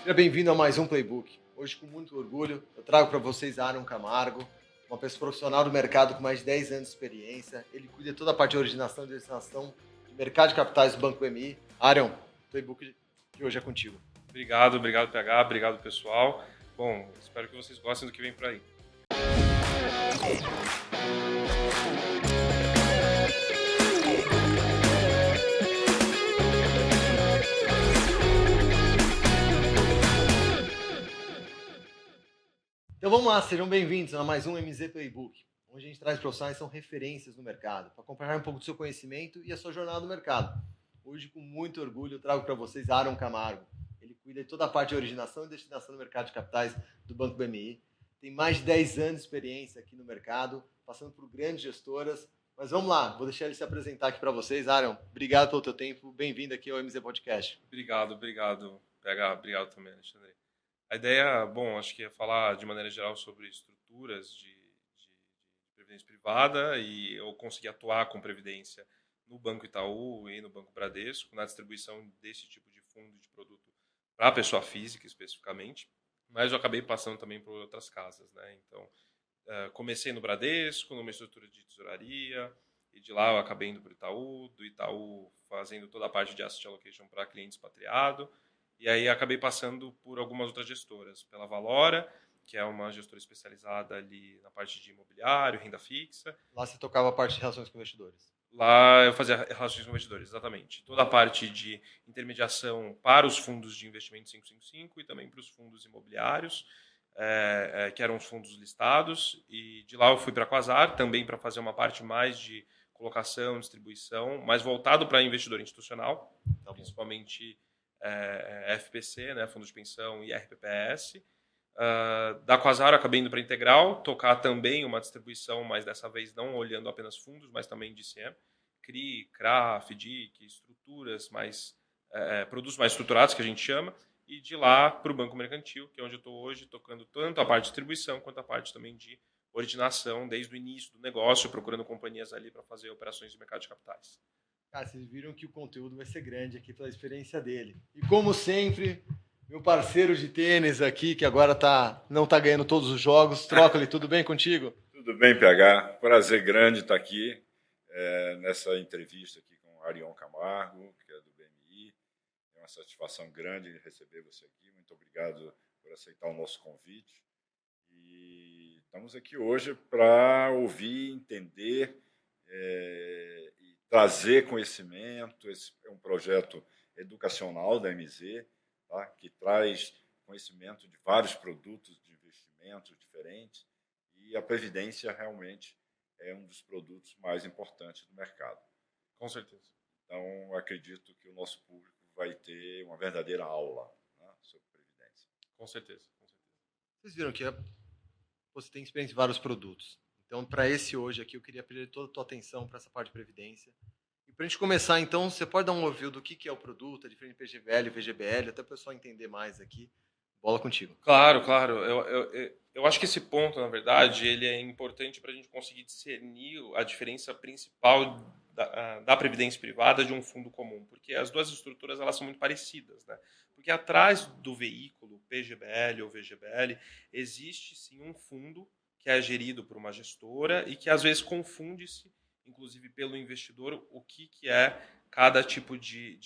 Seja bem-vindo a mais um Playbook. Hoje, com muito orgulho, eu trago para vocês Aaron Camargo, uma pessoa profissional do mercado com mais de 10 anos de experiência. Ele cuida de toda a parte de originação e destinação de mercado de capitais do Banco BMI. Aaron, o Playbook de hoje é contigo. Obrigado, PH, obrigado pessoal. Bom, espero que vocês gostem do que vem por aí. Então vamos lá, sejam bem-vindos a mais um MZ Playbook, onde a gente traz profissionais que são referências no mercado, para acompanhar um pouco do seu conhecimento e a sua jornada no mercado. Hoje, com muito orgulho, eu trago para vocês Aaron Camargo. Ele cuida de toda a parte de originação e destinação do mercado de capitais do Banco BMI. Tem mais de 10 anos de experiência aqui no mercado, passando por grandes gestoras. Mas vamos lá, vou deixar ele se apresentar aqui para vocês. Aaron, obrigado pelo teu tempo, bem-vindo aqui ao MZ Podcast. Obrigado, PH, obrigado também, Alexandre. A ideia, acho que é falar de maneira geral sobre estruturas de previdência privada e eu consegui atuar com previdência no Banco Itaú e no Banco Bradesco, na distribuição desse tipo de fundo de produto para a pessoa física especificamente, mas eu acabei passando também por outras casas, né? Então, comecei no Bradesco, numa estrutura de tesouraria, e de lá eu acabei indo para o Itaú, do Itaú fazendo toda a parte de asset allocation para cliente expatriado, e aí acabei passando por algumas outras gestoras, pela Valora, que é uma gestora especializada ali na parte de imobiliário, renda fixa. Lá você tocava a parte de relações com investidores. Lá eu fazia relações com investidores, exatamente. Toda a parte de intermediação para os fundos de investimento 555 e também para os fundos imobiliários, que eram os fundos listados. E de lá eu fui para a Quasar, também para fazer uma parte mais de colocação, distribuição, mais voltado para investidor institucional, principalmente FPC, né, Fundo de Pensão e RPPS. Da Quasar acabei indo para a Integral, tocar também uma distribuição, mas dessa vez não olhando apenas fundos, mas também DCM, CRI, CRA, FDIC, estruturas produtos mais estruturados que a gente chama, e de lá para o Banco Mercantil, que é onde eu estou hoje, tocando tanto a parte de distribuição quanto a parte também de originação, desde o início do negócio, procurando companhias ali para fazer operações de mercado de capitais. Cara, vocês viram que o conteúdo vai ser grande aqui pela experiência dele. E como sempre, meu parceiro de tênis aqui, que agora não está ganhando todos os jogos. Trócoli, tudo bem contigo? Tudo bem, PH. Prazer grande estar aqui nessa entrevista aqui com o Aaron Camargo, que é do BMI. É uma satisfação grande receber você aqui. Muito obrigado por aceitar o nosso convite. E estamos aqui hoje para ouvir, entender e trazer conhecimento. Esse é um projeto educacional da MZ, tá? Que traz conhecimento de vários produtos de investimentos diferentes, e a Previdência realmente é um dos produtos mais importantes do mercado. Com certeza. Então, acredito que o nosso público vai ter uma verdadeira aula, né, sobre Previdência. Com certeza. Vocês viram que você tem experiência em vários produtos. Então, para esse hoje aqui, eu queria pedir toda a tua atenção para essa parte de Previdência. E para a gente começar, então, você pode dar um overview do que é o produto, a diferença entre PGBL e VGBL, até para o pessoal entender mais aqui. Bola contigo. Claro. Eu acho que esse ponto, na verdade, ele é importante para a gente conseguir discernir a diferença principal da previdência privada de um fundo comum, porque as duas estruturas elas são muito parecidas, né? Porque atrás do veículo PGBL ou VGBL existe sim um fundo que é gerido por uma gestora e que às vezes confunde-se, inclusive pelo investidor, o que é cada tipo de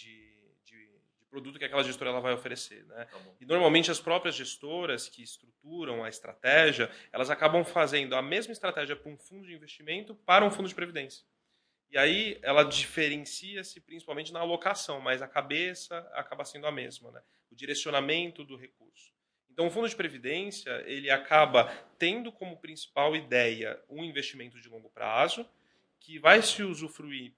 produto que aquela gestora ela vai oferecer, né? E normalmente as próprias gestoras que estruturam a estratégia, elas acabam fazendo a mesma estratégia para um fundo de investimento para um fundo de previdência. E aí ela diferencia-se principalmente na alocação, mas a cabeça acaba sendo a mesma, né? O direcionamento do recurso. Então o fundo de previdência, ele acaba tendo como principal ideia um investimento de longo prazo, que vai se usufruir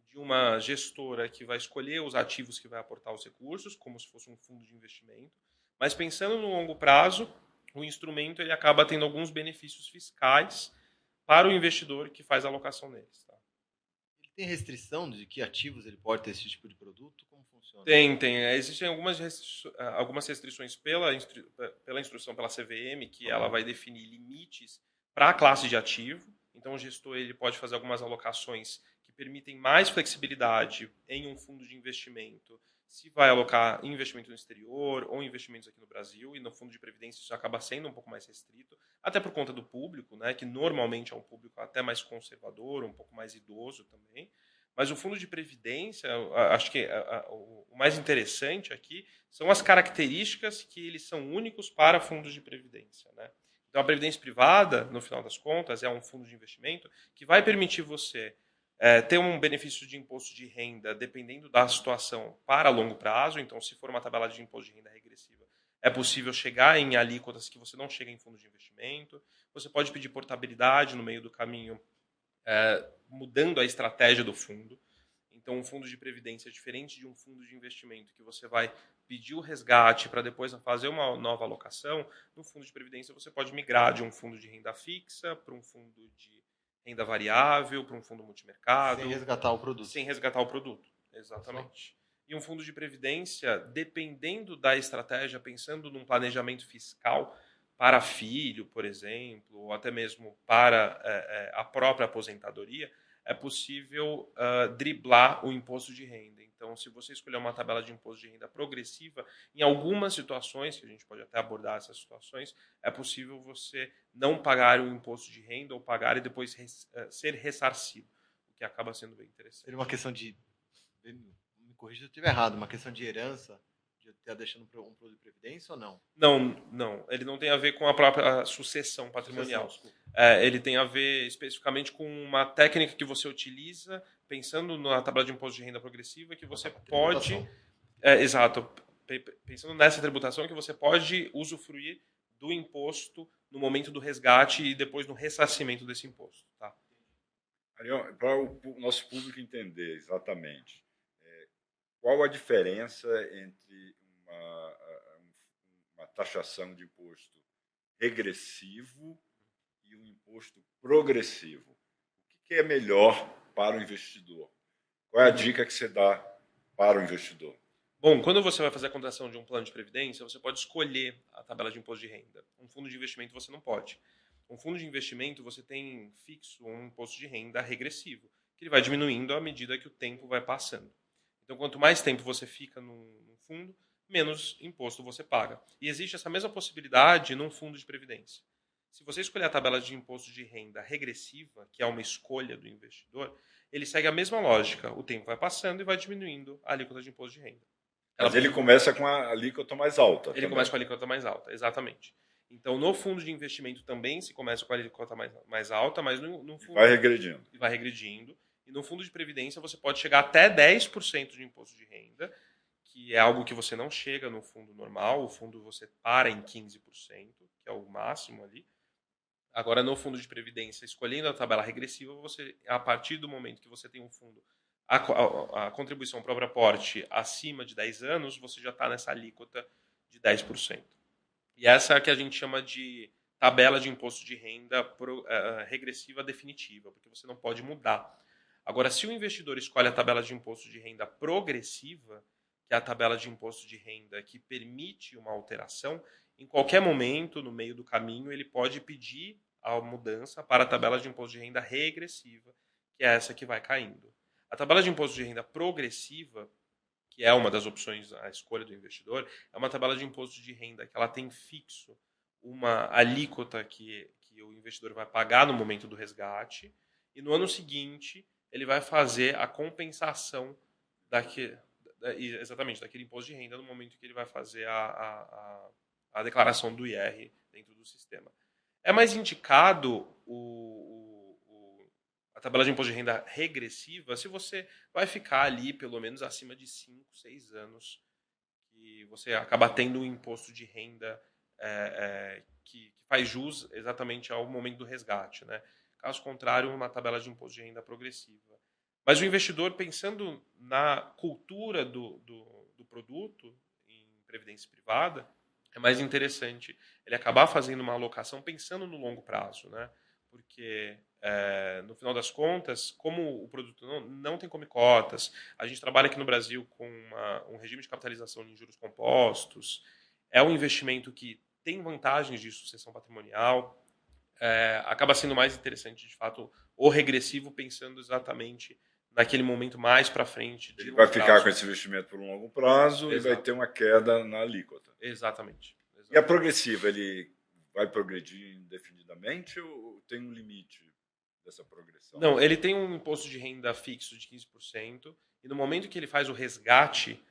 de uma gestora que vai escolher os ativos que vai aportar os recursos, como se fosse um fundo de investimento. Mas pensando no longo prazo, o instrumento ele acaba tendo alguns benefícios fiscais para o investidor que faz a alocação neles. Tá? Ele tem restrição de que ativos ele pode ter esse tipo de produto? Como funciona? Tem. Existem algumas restrições pela instrução, pela CVM, que ela vai definir limites para a classe de ativo. Então, o gestor ele pode fazer algumas alocações que permitem mais flexibilidade em um fundo de investimento se vai alocar em investimento no exterior ou investimentos aqui no Brasil, e no fundo de previdência isso acaba sendo um pouco mais restrito, até por conta do público, né, que normalmente é um público até mais conservador, um pouco mais idoso também. Mas o fundo de previdência, acho que o mais interessante aqui são as características que eles são únicos para fundos de previdência, né? Então, a previdência privada, no final das contas, é um fundo de investimento que vai permitir você ter um benefício de imposto de renda dependendo da situação para longo prazo. Então, se for uma tabela de imposto de renda regressiva, é possível chegar em alíquotas que você não chega em fundos de investimento. Você pode pedir portabilidade no meio do caminho, mudando a estratégia do fundo. Então, um fundo de previdência é diferente de um fundo de investimento que você vai pedir o resgate para depois fazer uma nova alocação. No fundo de previdência, você pode migrar de um fundo de renda fixa para um fundo de renda variável, para um fundo multimercado. Sem resgatar o produto. Sem resgatar o produto, exatamente. E um fundo de previdência, dependendo da estratégia, pensando num planejamento fiscal para filho, por exemplo, ou até mesmo para a própria aposentadoria, é possível driblar o imposto de renda. Então, se você escolher uma tabela de imposto de renda progressiva, em algumas situações, que a gente pode até abordar essas situações, é possível você não pagar o imposto de renda ou pagar e depois ser ressarcido, o que acaba sendo bem interessante. Seria uma questão de, me corrija se eu estiver errado, uma questão de herança, de estar deixando um produto de previdência ou não? Não. Ele não tem a ver com a própria sucessão patrimonial. Ele tem a ver especificamente com uma técnica que você utiliza, pensando na tabela de imposto de renda progressiva, que você pode... exato. Pensando nessa tributação, que você pode usufruir do imposto no momento do resgate e depois no ressarcimento desse imposto. Tá? Para o nosso público entender exatamente, qual a diferença entre uma taxação de imposto regressivo e um imposto progressivo? O que é melhor para o investidor? Qual é a dica que você dá para o investidor? Bom, quando você vai fazer a contratação de um plano de previdência, você pode escolher a tabela de imposto de renda. Um fundo de investimento você não pode. Um fundo de investimento você tem fixo um imposto de renda regressivo, que ele vai diminuindo à medida que o tempo vai passando. Então, quanto mais tempo você fica no fundo, menos imposto você paga. E existe essa mesma possibilidade num fundo de previdência. Se você escolher a tabela de imposto de renda regressiva, que é uma escolha do investidor, ele segue a mesma lógica. O tempo vai passando e vai diminuindo a alíquota de imposto de renda. Mas ele começa com a alíquota mais alta. Ele começa com a alíquota mais alta, exatamente. Então, no fundo de investimento também se começa com a alíquota mais alta, mas no fundo... Vai regredindo. Vai regredindo. E no fundo de previdência você pode chegar até 10% de imposto de renda, que é algo que você não chega no fundo normal. O fundo você para em 15%, que é o máximo ali. Agora, no fundo de previdência, escolhendo a tabela regressiva, você, a partir do momento que você tem um fundo, a contribuição para o aporte acima de 10 anos, você já está nessa alíquota de 10%. E essa é a que a gente chama de tabela de imposto de renda regressiva definitiva, porque você não pode mudar. Agora, se o investidor escolhe a tabela de imposto de renda progressiva, que é a tabela de imposto de renda que permite uma alteração, em qualquer momento, no meio do caminho, ele pode pedir a mudança para a tabela de imposto de renda regressiva, que é essa que vai caindo. A tabela de imposto de renda progressiva, que é uma das opções à escolha do investidor, é uma tabela de imposto de renda que ela tem fixo uma alíquota que o investidor vai pagar no momento do resgate, e no ano seguinte ele vai fazer a compensação exatamente daquele imposto de renda no momento que ele vai fazer a declaração do IR dentro do sistema. É mais indicado a tabela de imposto de renda regressiva se você vai ficar ali pelo menos acima de 5, 6 anos, que você acaba tendo um imposto de renda que faz jus exatamente ao momento do resgate, né? Caso contrário, uma tabela de imposto de renda progressiva. Mas o investidor, pensando na cultura do produto em previdência privada, é mais interessante ele acabar fazendo uma alocação pensando no longo prazo, né? Porque, no final das contas, como o produto não tem come cotas, a gente trabalha aqui no Brasil com um regime de capitalização em juros compostos, é um investimento que tem vantagens de sucessão patrimonial, acaba sendo mais interessante, de fato, o regressivo, pensando exatamente naquele momento mais para frente. Ele vai ficar com esse investimento por um longo prazo. Exato. E vai ter uma queda na alíquota. Exatamente. E a progressiva, ele vai progredir indefinidamente ou tem um limite dessa progressão? Não, ele tem um imposto de renda fixo de 15%, e no momento que ele faz o resgate,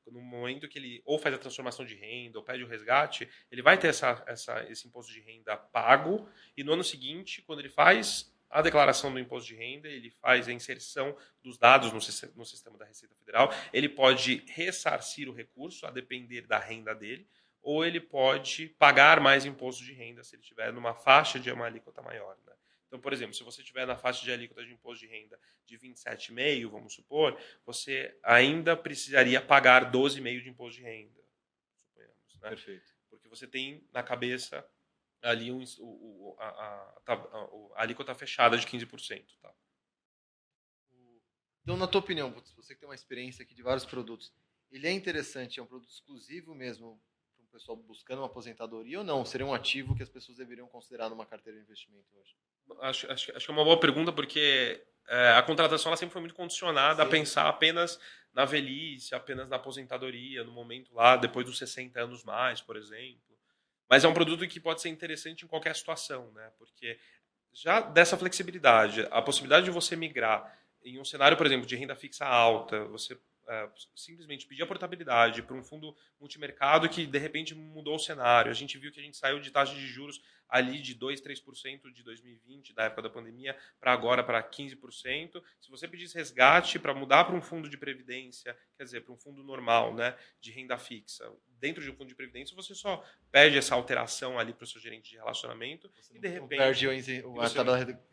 no momento que ele ou faz a transformação de renda ou pede o resgate, ele vai ter esse imposto de renda pago, e no ano seguinte, quando ele faz a declaração do imposto de renda, ele faz a inserção dos dados no sistema da Receita Federal, ele pode ressarcir o recurso, a depender da renda dele, ou ele pode pagar mais imposto de renda se ele estiver numa faixa de uma alíquota maior, né? Então, por exemplo, se você estiver na faixa de alíquota de imposto de renda de 27,5%, vamos supor, você ainda precisaria pagar 12,5% de imposto de renda, suponhamos, né? Perfeito. Porque você tem na cabeça ali a alíquota fechada de 15%. Tá? Então, na tua opinião, você que tem uma experiência aqui de vários produtos, ele é interessante, é um produto exclusivo mesmo para o pessoal buscando uma aposentadoria ou não? Seria um ativo que as pessoas deveriam considerar numa carteira de investimento hoje? Acho que é uma boa pergunta, porque a contratação ela sempre foi muito condicionada a pensar apenas na velhice, apenas na aposentadoria, no momento lá, depois dos 60 anos mais, por exemplo. Mas é um produto que pode ser interessante em qualquer situação, né? Porque já dessa flexibilidade, a possibilidade de você migrar em um cenário, por exemplo, de renda fixa alta, você simplesmente pedir a portabilidade para um fundo multimercado que, de repente, mudou o cenário. A gente viu que a gente saiu de taxa de juros ali de 2%, 3% de 2020, da época da pandemia, para agora para 15%. Se você pedisse resgate para mudar para um fundo de previdência, quer dizer, para um fundo normal, né, de renda fixa, dentro de um fundo de previdência, você só pede essa alteração ali para o seu gerente de relacionamento e, de repente... perde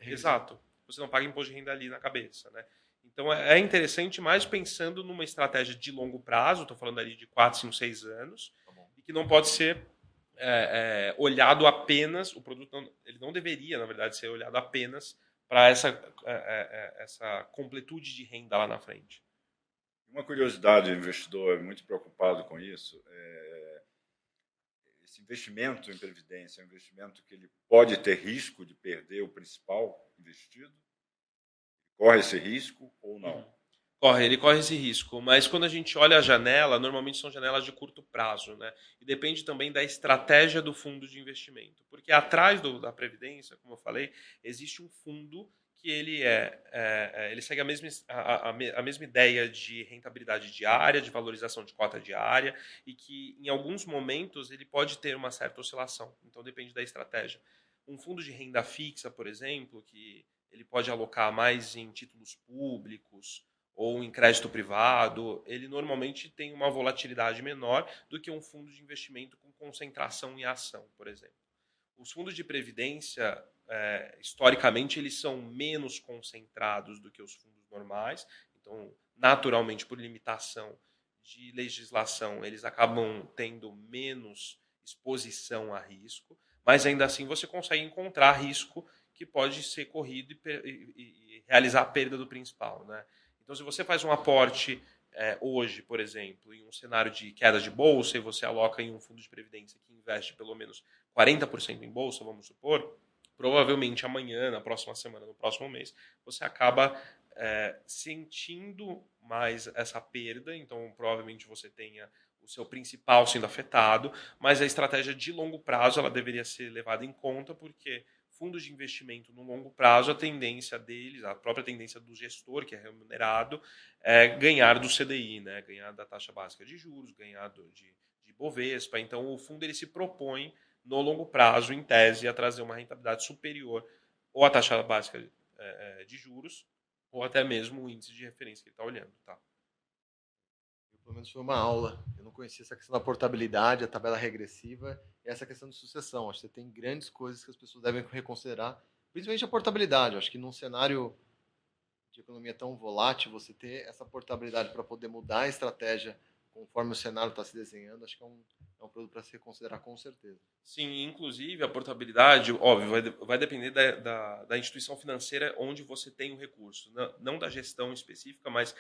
Exato. Você não paga imposto de renda ali na cabeça, né? Então, é interessante mais pensando numa estratégia de longo prazo, estou falando ali de 4, 5, 6 anos, e que não pode ser olhado apenas, o produto ele não deveria, na verdade, ser olhado apenas para essa completude de renda lá na frente. Uma curiosidade, o investidor é muito preocupado com isso, esse investimento em previdência é um investimento que ele pode ter risco de perder o principal investido? Corre esse risco ou não? Ele corre esse risco, mas quando a gente olha a janela, normalmente são janelas de curto prazo, né? E depende também da estratégia do fundo de investimento, porque atrás da Previdência, como eu falei, existe um fundo que ele segue a mesma ideia de rentabilidade diária, de valorização de cota diária, e que em alguns momentos ele pode ter uma certa oscilação, então depende da estratégia. Um fundo de renda fixa, por exemplo, que ele pode alocar mais em títulos públicos ou em crédito privado, ele normalmente tem uma volatilidade menor do que um fundo de investimento com concentração em ação, por exemplo. Os fundos de previdência, historicamente, eles são menos concentrados do que os fundos normais, então, naturalmente, por limitação de legislação, eles acabam tendo menos exposição a risco, mas ainda assim você consegue encontrar risco que pode ser corrido e realizar a perda do principal, né? Então, se você faz um aporte hoje, por exemplo, em um cenário de queda de bolsa, e você aloca em um fundo de previdência que investe pelo menos 40% em bolsa, vamos supor, provavelmente amanhã, na próxima semana, no próximo mês, você acaba sentindo mais essa perda, então provavelmente você tenha o seu principal sendo afetado, mas a estratégia de longo prazo ela deveria ser levada em conta, porque fundos de investimento no longo prazo, a tendência deles, a própria tendência do gestor, que é remunerado, é ganhar do CDI, né? Ganhar da taxa básica de juros, ganhar de Bovespa. Então, o fundo ele se propõe, no longo prazo, em tese, a trazer uma rentabilidade superior ou à taxa básica de juros, ou até mesmo o índice de referência que ele está olhando. Tá? Pelo menos foi uma aula. Eu não conhecia essa questão da portabilidade, a tabela regressiva e essa questão de sucessão. Acho que você tem grandes coisas que as pessoas devem reconsiderar, principalmente a portabilidade. Acho que num cenário de economia tão volátil, você ter essa portabilidade para poder mudar a estratégia conforme o cenário está se desenhando, acho que é um produto para se reconsiderar com certeza. Sim, inclusive a portabilidade, óbvio, vai depender da instituição financeira onde você tem o recurso. Não da gestão específica, mas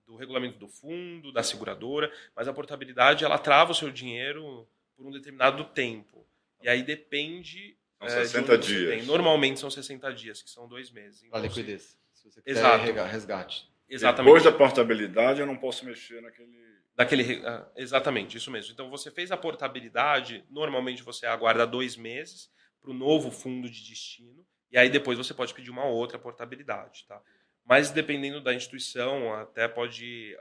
do regulamento do fundo, da seguradora, mas a portabilidade ela trava o seu dinheiro por um determinado tempo. E aí depende... São 60 dias. Normalmente são 60 dias, que são 2 meses. Então, a liquidez. se você quiser Exato. resgate. Exatamente. Depois da portabilidade, eu não posso mexer naquele... Exatamente, isso mesmo. Então, você fez a portabilidade, normalmente você aguarda 2 meses para o novo fundo de destino, e aí depois você pode pedir uma outra portabilidade. Tá? Mas, dependendo da instituição, até pode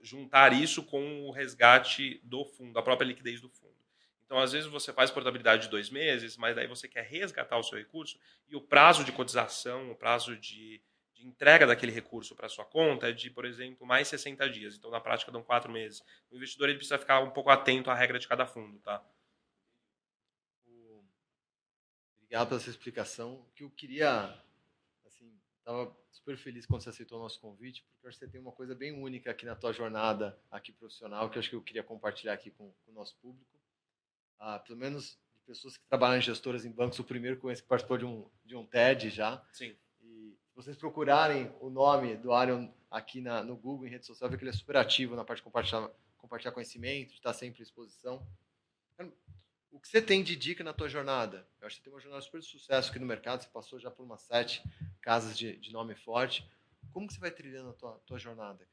juntar isso com o resgate do fundo, a própria liquidez do fundo. Então, às vezes, você faz portabilidade de 2 meses, mas daí você quer resgatar o seu recurso, e o prazo de cotização, o prazo de entrega daquele recurso para sua conta é de, por exemplo, mais 60 dias. Então, na prática, dão 4 meses. O investidor ele precisa ficar um pouco atento à regra de cada fundo. Tá? Obrigado pela sua explicação. O que eu queria, assim, estava super feliz quando você aceitou o nosso convite, porque eu acho que você tem uma coisa bem única aqui na tua jornada aqui profissional, que eu acho que eu queria compartilhar aqui com o nosso público. Pelo menos de pessoas que trabalham em gestoras em bancos, o primeiro que conheço que participou de um TED já. Sim. E se vocês procurarem o nome do Arion aqui no Google, em rede social, vê que ele é super ativo na parte de compartilhar conhecimento, de estar sempre à exposição. O que você tem de dica na tua jornada? Eu acho que você tem uma jornada super de sucesso aqui no mercado, você passou já por umas 7 casas de nome forte. Como que você vai trilhando a tua jornada?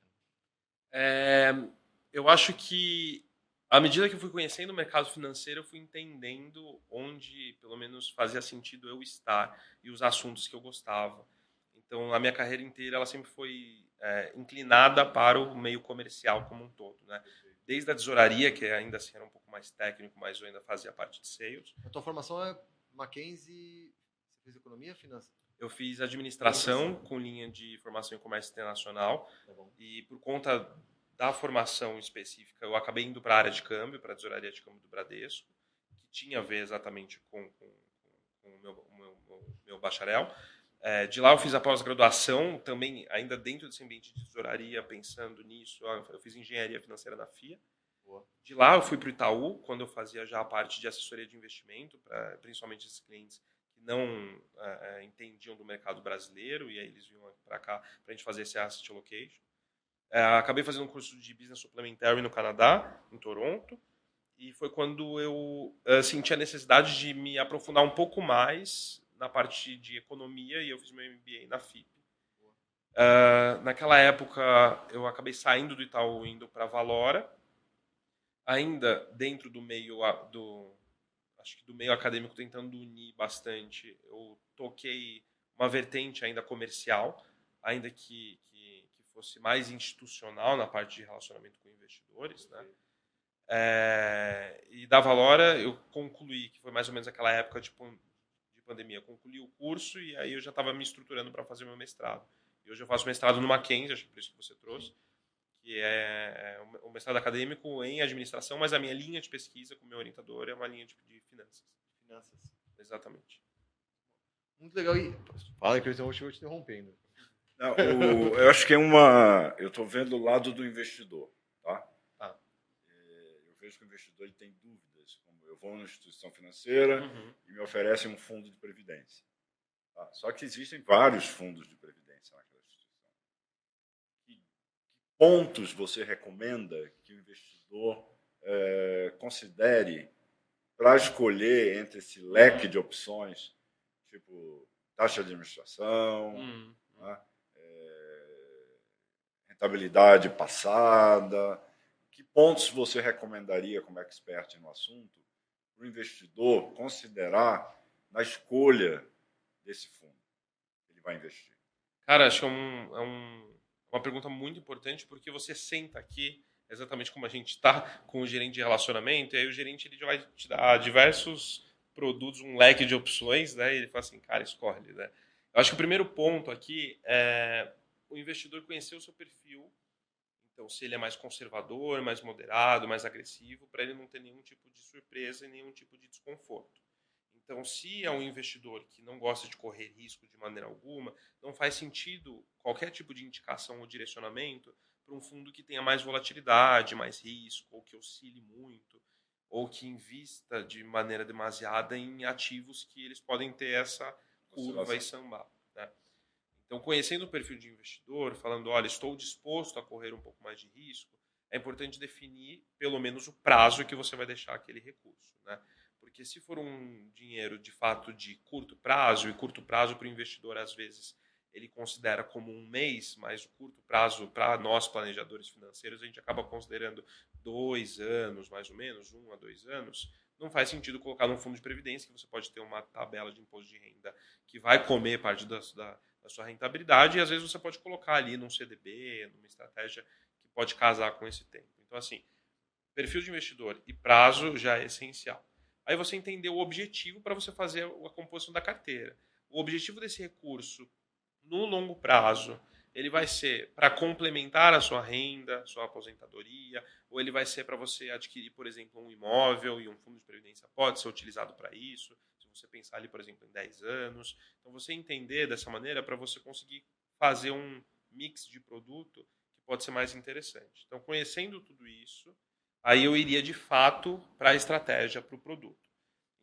Eu acho que, à medida que eu fui conhecendo o mercado financeiro, eu fui entendendo onde, pelo menos, fazia sentido eu estar e os assuntos que eu gostava. Então, a minha carreira inteira ela sempre foi inclinada para o meio comercial como um todo, né? Desde a tesouraria, que ainda assim era um pouco mais técnico, mas eu ainda fazia parte de sales. A tua formação é Mackenzie, você fez economia, finanças? Eu fiz administração com linha de formação em comércio internacional. Tá bom. E por conta da formação específica, eu acabei indo para a área de câmbio, para a tesouraria de câmbio do Bradesco, que tinha a ver exatamente com o meu bacharel. De lá eu fiz a pós-graduação, também ainda dentro desse ambiente de tesouraria, pensando nisso. Eu fiz engenharia financeira na FIA. Boa. De lá eu fui para o Itaú, quando eu fazia já a parte de assessoria de investimento, principalmente esses clientes que não entendiam do mercado brasileiro, e aí eles vinham para cá para a gente fazer esse asset allocation. Acabei fazendo um curso de Business Supplementary no Canadá, em Toronto, e foi quando eu senti a necessidade de me aprofundar um pouco mais na parte de economia, e eu fiz meu MBA na FIP. Naquela época, eu acabei saindo do Itaú, indo para a Valora, ainda dentro do meio acho que do meio acadêmico, tentando unir bastante. Eu toquei uma vertente ainda comercial, ainda que fosse mais institucional na parte de relacionamento com investidores, né? E da Valora eu concluí, que foi mais ou menos aquela época de pandemia, concluí o curso e aí eu já estava me estruturando para fazer meu mestrado. E hoje eu faço mestrado no Mackenzie, acho que por isso que você trouxe, que é um mestrado acadêmico em administração, mas a minha linha de pesquisa com o meu orientador é uma linha de finanças. Finanças. Exatamente. Muito legal. E fala, Cristian, eu vou te interrompendo. Não, eu acho que eu estou vendo o lado do investidor, tá? Eu vejo que o investidor ele tem dúvidas, como eu vou numa instituição financeira e me oferecem um fundo de previdência. Tá? Só que existem vários fundos de previdência naquela instituição. Que pontos você recomenda que o investidor considere para escolher entre esse leque de opções, tipo taxa de administração, né? Rentabilidade passada? Que pontos você recomendaria como expert no assunto para o investidor considerar na escolha desse fundo que ele vai investir? Cara, acho que uma pergunta muito importante, porque você senta aqui, exatamente como a gente está com o gerente de relacionamento, e aí o gerente ele já vai te dar diversos produtos, um leque de opções, né? E ele fala assim, cara, escolhe, né? Eu acho que o primeiro ponto aqui é o investidor conhecer o seu perfil. Então, se ele é mais conservador, mais moderado, mais agressivo, para ele não ter nenhum tipo de surpresa e nenhum tipo de desconforto. Então, se é um investidor que não gosta de correr risco de maneira alguma, não faz sentido qualquer tipo de indicação ou direcionamento para um fundo que tenha mais volatilidade, mais risco, ou que oscile muito, ou que invista de maneira demasiada em ativos que eles podem ter essa curva e sambar, né? Então, conhecendo o perfil de investidor, falando, olha, estou disposto a correr um pouco mais de risco, é importante definir pelo menos o prazo que você vai deixar aquele recurso, né? Porque se for um dinheiro de fato de curto prazo, e curto prazo para o investidor às vezes ele considera como um mês, mas o curto prazo, para nós planejadores financeiros, a gente acaba considerando 2 anos, mais ou menos, 1 a 2 anos. Não faz sentido colocar num fundo de previdência, que você pode ter uma tabela de imposto de renda que vai comer parte da sua rentabilidade, e às vezes você pode colocar ali num CDB, numa estratégia que pode casar com esse tempo. Então, assim, perfil de investidor e prazo já é essencial. Aí você entender o objetivo para você fazer a composição da carteira. O objetivo desse recurso no longo prazo, ele vai ser para complementar a sua renda, sua aposentadoria, ou ele vai ser para você adquirir, por exemplo, um imóvel, e um fundo de previdência pode ser utilizado para isso, se você pensar ali, por exemplo, em 10 anos. Então, você entender dessa maneira para você conseguir fazer um mix de produto que pode ser mais interessante. Então, conhecendo tudo isso, aí eu iria de fato para a estratégia, para o produto.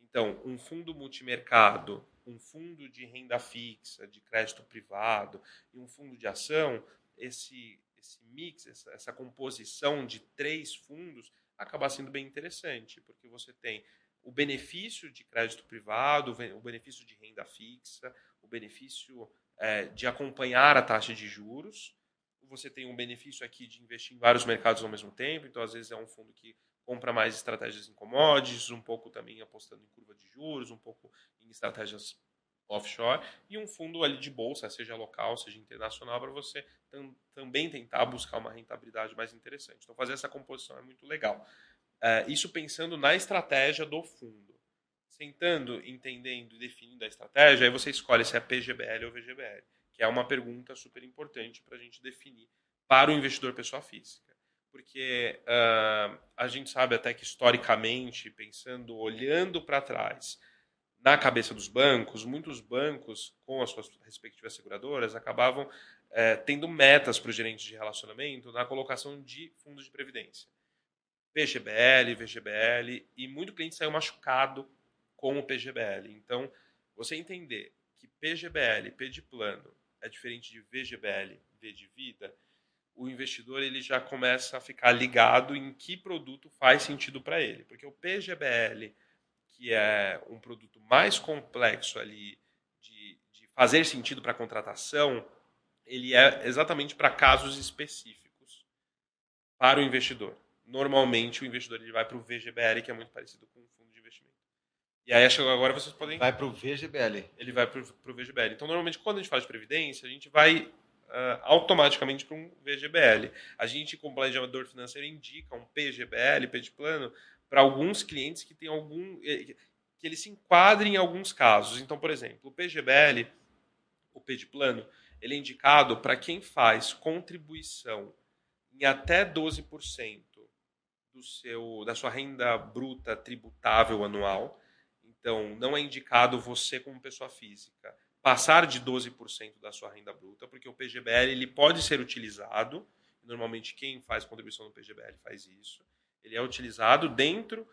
Então, um fundo multimercado, um fundo de renda fixa, de crédito privado e um fundo de ação, esse mix, essa composição de 3 fundos acaba sendo bem interessante, porque você tem o benefício de crédito privado, o benefício de renda fixa, o benefício de acompanhar a taxa de juros. Você tem um benefício aqui de investir em vários mercados ao mesmo tempo, então às vezes é um fundo que compra mais estratégias em commodities, um pouco também apostando em curva de juros, um pouco em estratégias offshore, e um fundo ali de bolsa, seja local, seja internacional, para você também tentar buscar uma rentabilidade mais interessante. Então fazer essa composição é muito legal. Isso pensando na estratégia do fundo. Sentando, entendendo e definindo a estratégia, aí você escolhe se é PGBL ou VGBL, que é uma pergunta super importante para a gente definir para o investidor pessoa física. Porque a gente sabe até que historicamente, pensando, olhando para trás, na cabeça dos bancos, muitos bancos, com as suas respectivas seguradoras, acabavam tendo metas para os gerentes de relacionamento na colocação de fundos de previdência. PGBL, VGBL, e muito cliente saiu machucado com o PGBL. Então, você entender que PGBL, P de plano, é diferente de VGBL, V de vida, o investidor ele já começa a ficar ligado em que produto faz sentido para ele. Porque o PGBL, que é um produto mais complexo ali de fazer sentido para a contratação, ele é exatamente para casos específicos para o investidor. Normalmente, o investidor ele vai para o VGBL, que é muito parecido com um fundo de investimento. E aí, acho que agora vocês podem... Vai para o VGBL. Ele vai para o VGBL. Então, normalmente, quando a gente faz previdência, a gente vai automaticamente para um VGBL. A gente, como planejador financeiro, indica um PGBL, P de plano, para alguns clientes que tem que eles se enquadrem em alguns casos. Então, por exemplo, o PGBL, o P de plano, ele é indicado para quem faz contribuição em até 12% da sua renda bruta tributável anual. Então, não é indicado você como pessoa física passar de 12% da sua renda bruta, porque o PGBL ele pode ser utilizado, normalmente quem faz contribuição no PGBL faz isso, ele é utilizado dentro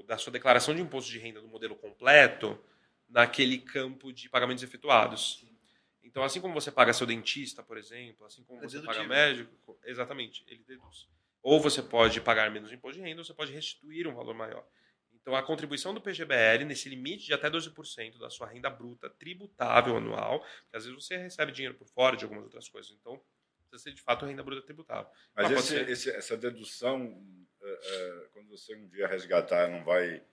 da sua declaração de imposto de renda do modelo completo, naquele campo de pagamentos efetuados. Então, assim como você paga seu dentista, por exemplo, assim como você paga médico, exatamente, ele deduz. Ou você pode pagar menos imposto de renda, ou você pode restituir um valor maior. Então, a contribuição do PGBL, nesse limite de até 12% da sua renda bruta tributável anual, porque às vezes você recebe dinheiro por fora de algumas outras coisas, então precisa ser de fato renda bruta tributável. Mas essa dedução, quando você um dia resgatar, não vai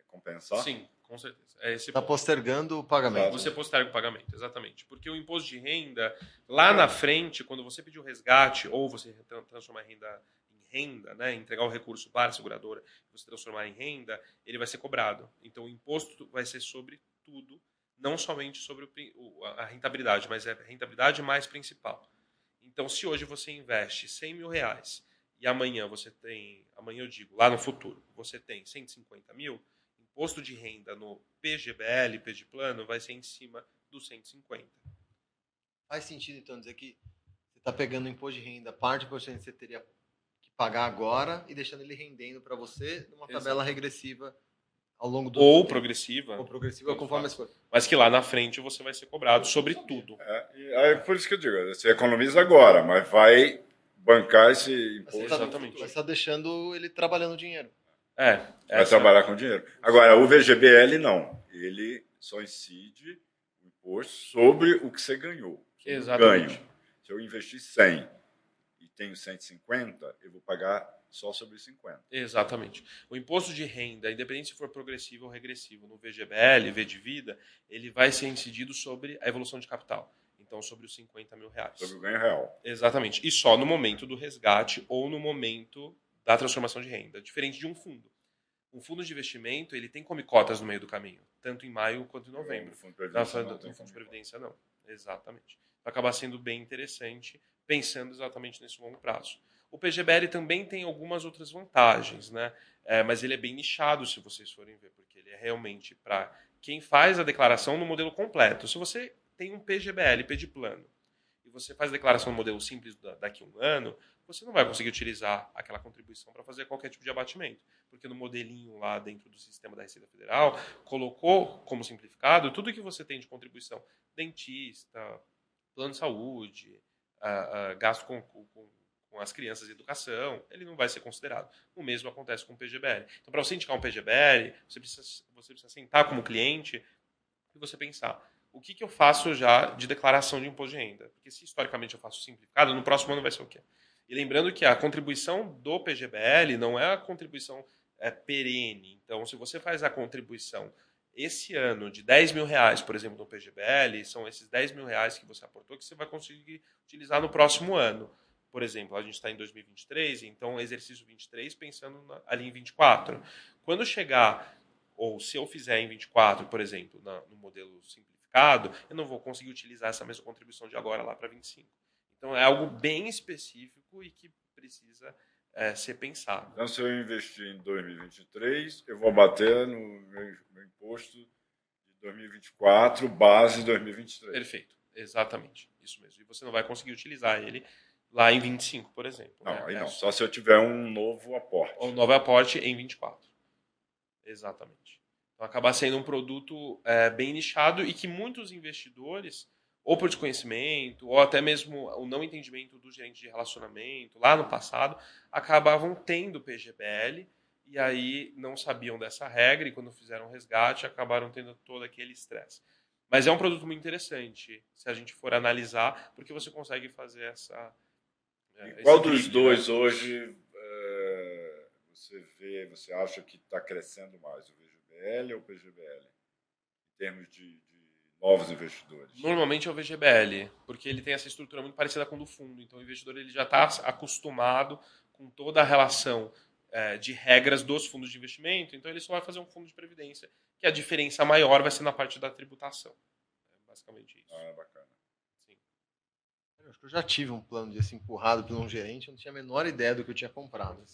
compensar? Sim, com certeza. Está postergando o pagamento. Você posterga o pagamento, exatamente. Porque o imposto de renda, lá na frente, quando você pedir o resgate, ou você transformar renda, né, entregar o recurso para a seguradora, você transformar em renda, ele vai ser cobrado. Então, o imposto vai ser sobre tudo, não somente sobre a rentabilidade, mas é a rentabilidade mais principal. Então, se hoje você investe R$100 mil e amanhã eu digo, lá no futuro, você tem 150 mil, imposto de renda no PGBL, P de plano, vai ser em cima dos 150. Faz sentido, então, dizer que você está pegando o imposto de renda, parte do imposto de renda você teria pagar agora e deixando ele rendendo para você numa tabela regressiva ao longo do ou tempo. Progressiva. Ou progressiva, conforme as coisas. Mas que lá na frente você vai ser cobrado sobre tudo. É por isso que eu digo, você economiza agora, mas vai bancar esse imposto. Exatamente. Vai estar deixando ele trabalhando dinheiro. Vai trabalhar com dinheiro. Agora, o VGBL não. Ele só incide o imposto sobre o que você ganhou. Exatamente. Ganho. Se eu investir 100 e tenho 150, eu vou pagar só sobre 50. Exatamente. O imposto de renda, independente se for progressivo ou regressivo, no VGBL, V de vida, ele vai ser incidido sobre a evolução de capital. Então, sobre os R$50 mil. Sobre o ganho real. Exatamente. E só no momento do resgate ou no momento da transformação de renda. Diferente de um fundo. Um fundo de investimento, ele tem come-cotas no meio do caminho. Tanto em maio quanto em novembro. No fundo de previdência, No fundo de previdência, não. Exatamente. Vai acabar sendo bem interessante, pensando exatamente nesse longo prazo. O PGBL também tem algumas outras vantagens, né? Mas ele é bem nichado, se vocês forem ver, porque ele é realmente para quem faz a declaração no modelo completo. Se você tem um PGBL, P de plano, e você faz a declaração no modelo simples daqui a um ano, você não vai conseguir utilizar aquela contribuição para fazer qualquer tipo de abatimento. Porque no modelinho lá dentro do sistema da Receita Federal, colocou como simplificado tudo que você tem de contribuição. Dentista, plano de saúde, gasto com as crianças e educação, ele não vai ser considerado. O mesmo acontece com o PGBL. Então, para você indicar um PGBL, você precisa sentar como cliente e você pensar, o que eu faço já de declaração de imposto de renda? Porque se historicamente eu faço simplificado, no próximo ano vai ser o quê? E lembrando que a contribuição do PGBL não é a contribuição perene. Então, se você faz a contribuição esse ano de R$10 mil, por exemplo, no PGBL, são esses R$10 mil que você aportou que você vai conseguir utilizar no próximo ano. Por exemplo, a gente está em 2023, então exercício 23 pensando ali em 24. Quando chegar, ou se eu fizer em 24, por exemplo, no modelo simplificado, eu não vou conseguir utilizar essa mesma contribuição de agora lá para 25. Então é algo bem específico e que precisa ser pensado. Então, se eu investir em 2023, eu vou bater no meu imposto de 2024, base 2023. Perfeito, exatamente, isso mesmo. E você não vai conseguir utilizar ele lá em 25, por exemplo. Não, né? aí não. Só se eu tiver um novo aporte. Um novo aporte em 24. Exatamente. Então, acaba sendo um produto bem nichado e que muitos investidores, ou por desconhecimento, ou até mesmo o não entendimento do gerente de relacionamento, lá no passado, acabavam tendo PGBL e aí não sabiam dessa regra e quando fizeram o resgate acabaram tendo todo aquele estresse. Mas é um produto muito interessante, se a gente for analisar, porque você consegue fazer essa... Qual dos dois hoje você acha que está crescendo mais, o VGBL ou o PGBL, em termos de novos investidores? Normalmente é o VGBL, porque ele tem essa estrutura muito parecida com a do fundo. Então o investidor ele já está acostumado com toda a relação de regras dos fundos de investimento, então ele só vai fazer um fundo de previdência, que a diferença maior vai ser na parte da tributação. É basicamente isso. Ah, bacana. Sim. Eu acho que eu já tive um plano desse empurrado por um gerente, eu não tinha a menor ideia do que eu tinha comprado.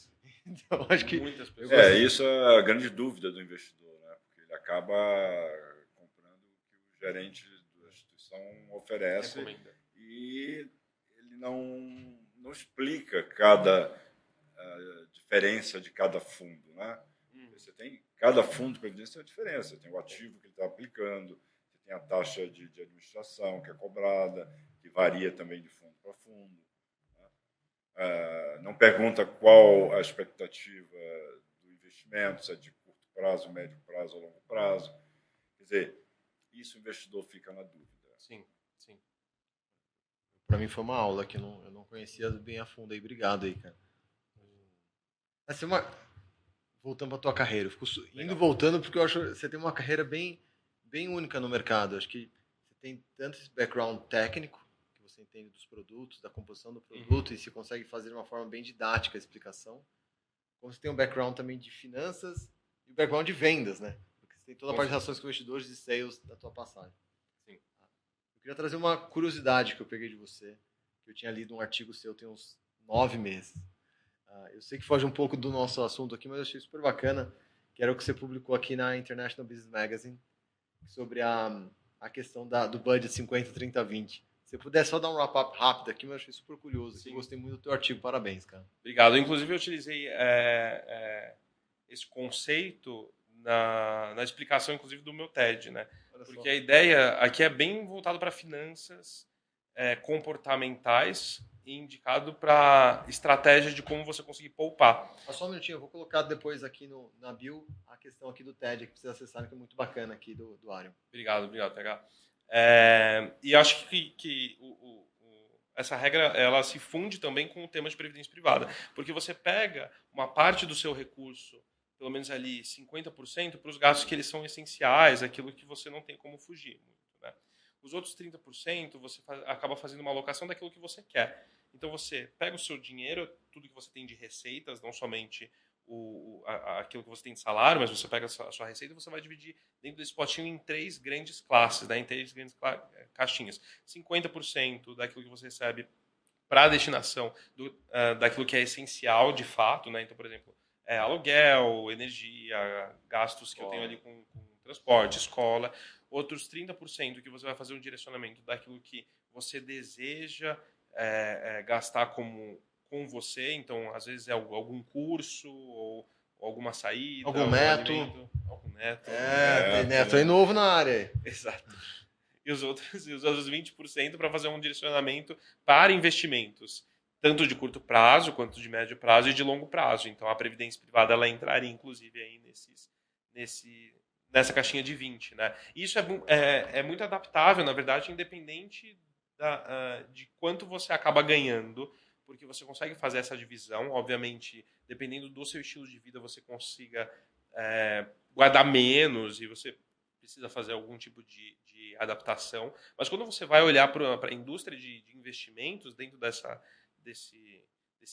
Então, acho que muitas pessoas... isso é a grande dúvida do investidor, né? Porque ele acaba comprando o que o gerente da instituição oferece. Recomenda. E ele não explica cada diferença de cada fundo, né? Você tem cada fundo de previdência tem uma diferença. Você tem o ativo que ele está aplicando, você tem a taxa de administração que é cobrada, que varia também de fundo para fundo. Não pergunta qual a expectativa do investimento, se é de curto prazo, médio prazo ou longo prazo. Quer dizer, isso o investidor fica na dúvida. Sim, sim. Para mim foi uma aula que eu não conhecia bem a fundo aí. Obrigado aí, cara. Voltando para tua carreira, eu fico indo e voltando porque eu acho que você tem uma carreira bem única no mercado. Eu acho que você tem tanto esse background técnico, que você entende dos produtos, da composição do produto, e se consegue fazer de uma forma bem didática a explicação. Como você tem um background também de finanças e o background de vendas, né? Porque você tem toda a parte de relações com investidores e sales da tua passagem. Sim. Eu queria trazer uma curiosidade que eu peguei de você, que eu tinha lido um artigo seu tem uns 9 meses. Eu sei que foge um pouco do nosso assunto aqui, mas eu achei super bacana, que era o que você publicou aqui na International Business Magazine, sobre a questão do budget 50, 30, 20. Se você puder só dar um wrap-up rápido aqui, mas eu achei super curioso. Eu gostei muito do teu artigo, parabéns, cara. Obrigado. Inclusive, eu utilizei esse conceito na explicação, inclusive, do meu TED, né? Porque a ideia aqui é bem voltada para finanças comportamentais e indicado para estratégia de como você conseguir poupar. Só um minutinho, eu vou colocar depois aqui na bio a questão aqui do TED, que precisa acessar, que é muito bacana aqui do Arion. Obrigado, TH. E acho que essa regra ela se funde também com o tema de previdência privada, porque você pega uma parte do seu recurso, pelo menos ali 50%, para os gastos que eles são essenciais, aquilo que você não tem como fugir. Né? Os outros 30% você acaba fazendo uma alocação daquilo que você quer. Então você pega o seu dinheiro, tudo que você tem de receitas, não somente aquilo que você tem de salário, mas você pega a sua receita e você vai dividir dentro desse potinho em 3 grandes classes, né, em 3 grandes caixinhas. 50% daquilo que você recebe para a destinação daquilo que é essencial de fato, né? Então, por exemplo, aluguel, energia, gastos que eu tenho ali com transporte, escola. Outros 30% que você vai fazer um direcionamento daquilo que você deseja gastar com você. Então, às vezes é algum curso ou alguma saída, algum neto. Algum neto. Tem neto aí novo na área. Exato. E os outros 20% para fazer um direcionamento para investimentos, tanto de curto prazo, quanto de médio prazo e de longo prazo. Então, a previdência privada ela entraria, inclusive, aí nessa caixinha de 20. Né? E isso é muito adaptável, na verdade, independente de quanto você acaba ganhando, porque você consegue fazer essa divisão. Obviamente, dependendo do seu estilo de vida, você consiga guardar menos e você precisa fazer algum tipo de adaptação. Mas quando você vai olhar para a indústria de investimentos, dentro desse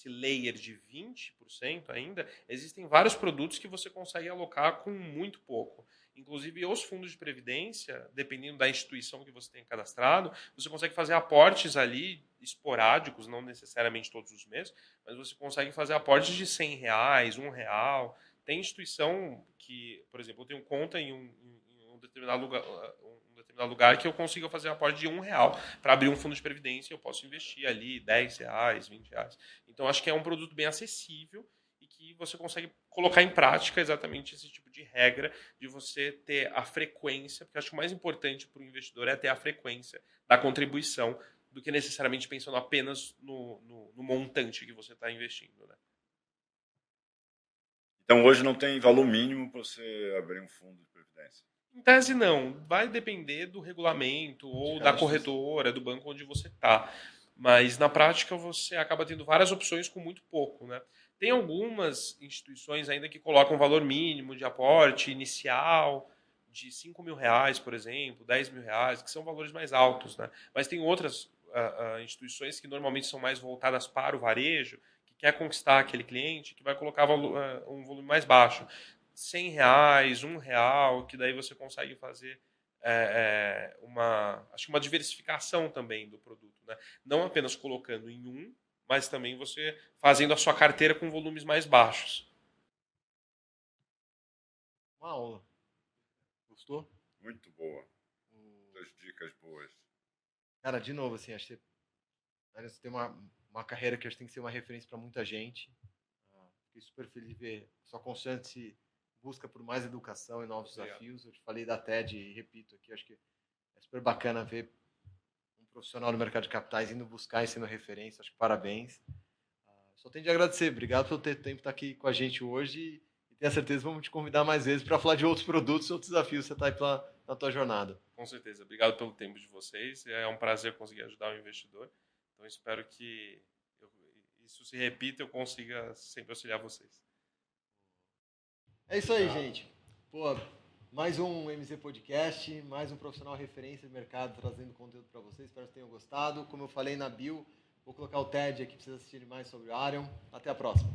layer de 20% ainda, existem vários produtos que você consegue alocar com muito pouco. Inclusive, os fundos de previdência, dependendo da instituição que você tem cadastrado, você consegue fazer aportes ali esporádicos, não necessariamente todos os meses, mas você consegue fazer aportes de R$100, R$1. Tem instituição que, por exemplo, eu tenho conta em um determinado lugar que eu consiga fazer um aporte de R$1 para abrir um fundo de previdência. Eu posso investir ali R$10, R$20. Então, acho que é um produto bem acessível e que você consegue colocar em prática exatamente esse tipo de regra de você ter a frequência, porque acho que o mais importante para o investidor é ter a frequência da contribuição do que necessariamente pensando apenas no montante que você está investindo. Né? Então, hoje não tem valor mínimo para você abrir um fundo de previdência? Em tese, não. Vai depender do regulamento ou da corretora, do banco onde você está. Mas, na prática, você acaba tendo várias opções com muito pouco. Né? Tem algumas instituições ainda que colocam valor mínimo de aporte inicial de R$5.000, por exemplo, R$10.000, que são valores mais altos. Né? Mas tem outras instituições que normalmente são mais voltadas para o varejo, que quer conquistar aquele cliente, que vai colocar um volume mais baixo. R$100, R$1, que daí você consegue fazer acho que uma diversificação também do produto. Né? Não apenas colocando em um, mas também você fazendo a sua carteira com volumes mais baixos. Uma aula. Gostou? Muito boa. Muitas dicas boas. Cara, de novo, assim, acho que você tem uma carreira que acho que tem que ser uma referência para muita gente. Fiquei super feliz de ver sua constante busca por mais educação e novos desafios. Eu te falei da TED e repito aqui, acho que é super bacana ver um profissional do mercado de capitais indo buscar e sendo referência. Acho que parabéns. Só tenho de agradecer. Obrigado por ter tempo de estar aqui com a gente hoje e tenho certeza que vamos te convidar mais vezes para falar de outros produtos, outros desafios que você está aí na tua jornada. Com certeza. Obrigado pelo tempo de vocês. É um prazer conseguir ajudar o investidor. Então, espero que isso se repita e eu consiga sempre auxiliar vocês. É isso aí, gente. Pô, mais um MZ Podcast, mais um profissional referência de mercado trazendo conteúdo para vocês. Espero que tenham gostado. Como eu falei na bio, vou colocar o TED aqui para vocês assistirem mais sobre o Arion. Até a próxima.